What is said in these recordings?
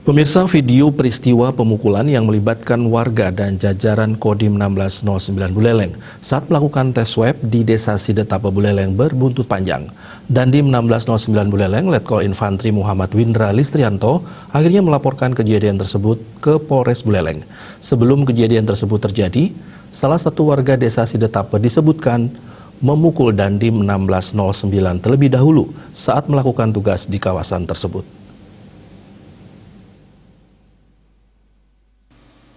Pemirsa, video peristiwa pemukulan yang melibatkan warga dan jajaran Kodim 1609 Buleleng saat melakukan tes swab di Desa Sidetape Buleleng berbuntut panjang. Dandim 1609 Buleleng, Letkol Infantri Muhammad Windra Listrianto akhirnya melaporkan kejadian tersebut ke Polres Buleleng. Sebelum kejadian tersebut terjadi, salah satu warga Desa Sidetape disebutkan memukul Dandim 1609 terlebih dahulu saat melakukan tugas di kawasan tersebut.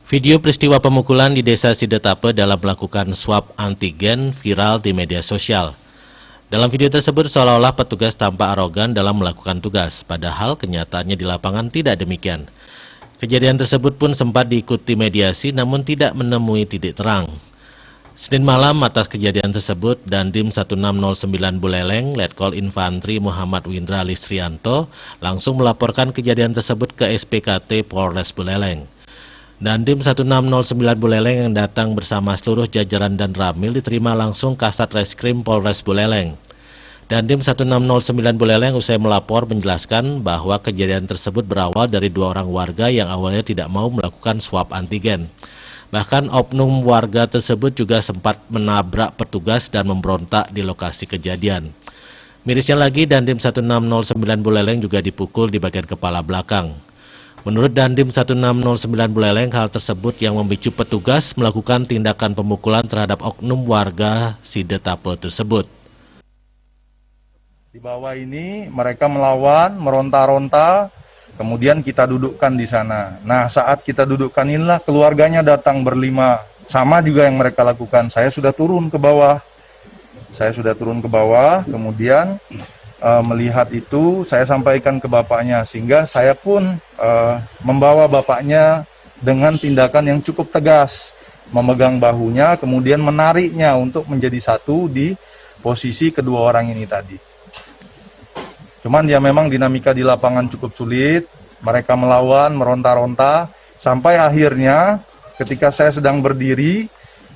Video peristiwa pemukulan di Desa Sidetape dalam melakukan swab antigen viral di media sosial. Dalam video tersebut seolah-olah petugas tampak arogan dalam melakukan tugas, padahal kenyataannya di lapangan tidak demikian. Kejadian tersebut pun sempat diikuti mediasi namun tidak menemui titik terang. Senin malam atas kejadian tersebut, Dandim 1609 Buleleng, Letkol Infantri Muhammad Windra Listrianto langsung melaporkan kejadian tersebut ke SPKT Polres Buleleng. Dandim 1609 Buleleng yang datang bersama seluruh jajaran dan ramil diterima langsung Kasat Reskrim Polres Buleleng. Dandim 1609 Buleleng usai melapor menjelaskan bahwa kejadian tersebut berawal dari dua orang warga yang awalnya tidak mau melakukan swab antigen. Bahkan oknum warga tersebut juga sempat menabrak petugas dan memberontak di lokasi kejadian. Mirisnya lagi, Dandim 1609 Buleleng juga dipukul di bagian kepala belakang. Menurut Dandim 1609 Buleleng, hal tersebut yang memicu petugas melakukan tindakan pemukulan terhadap oknum warga Sidetape tersebut. Di bawah ini mereka melawan, meronta-ronta, kemudian kita dudukkan di sana. Nah, saat kita dudukkan inilah keluarganya datang berlima. Sama juga yang mereka lakukan. Saya sudah turun ke bawah. Kemudian melihat itu saya sampaikan ke bapaknya, sehingga saya pun membawa bapaknya dengan tindakan yang cukup tegas, memegang bahunya kemudian menariknya untuk menjadi satu di posisi kedua orang ini tadi. Cuman ya memang dinamika di lapangan cukup sulit, mereka melawan, meronta-ronta, sampai akhirnya ketika saya sedang berdiri,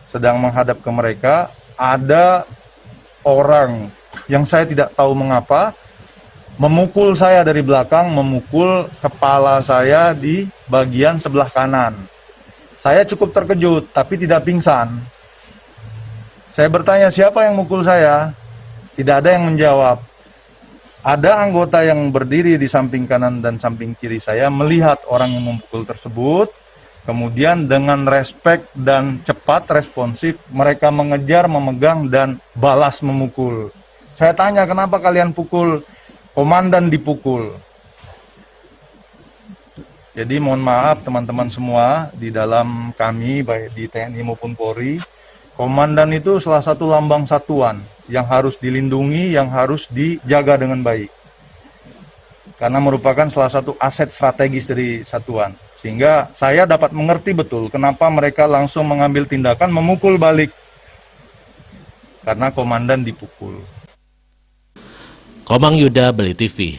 sedang menghadap ke mereka, ada orang yang saya tidak tahu mengapa memukul saya dari belakang, memukul kepala saya di bagian sebelah kanan. Saya cukup terkejut tapi tidak pingsan. Saya bertanya, siapa yang mukul saya? Tidak ada yang menjawab. Ada anggota yang berdiri di samping kanan dan samping kiri saya melihat orang yang memukul tersebut. Kemudian dengan respek dan cepat responsif mereka mengejar, memegang dan balas memukul. Saya tanya, kenapa kalian pukul? Komandan dipukul. Jadi mohon maaf teman-teman semua, di dalam kami, baik di TNI maupun Polri, komandan itu salah satu lambang satuan yang harus dilindungi, yang harus dijaga dengan baik. Karena merupakan salah satu aset strategis dari satuan. Sehingga saya dapat mengerti betul kenapa mereka langsung mengambil tindakan memukul balik. Karena komandan dipukul. Komang Yuda, Beli TV.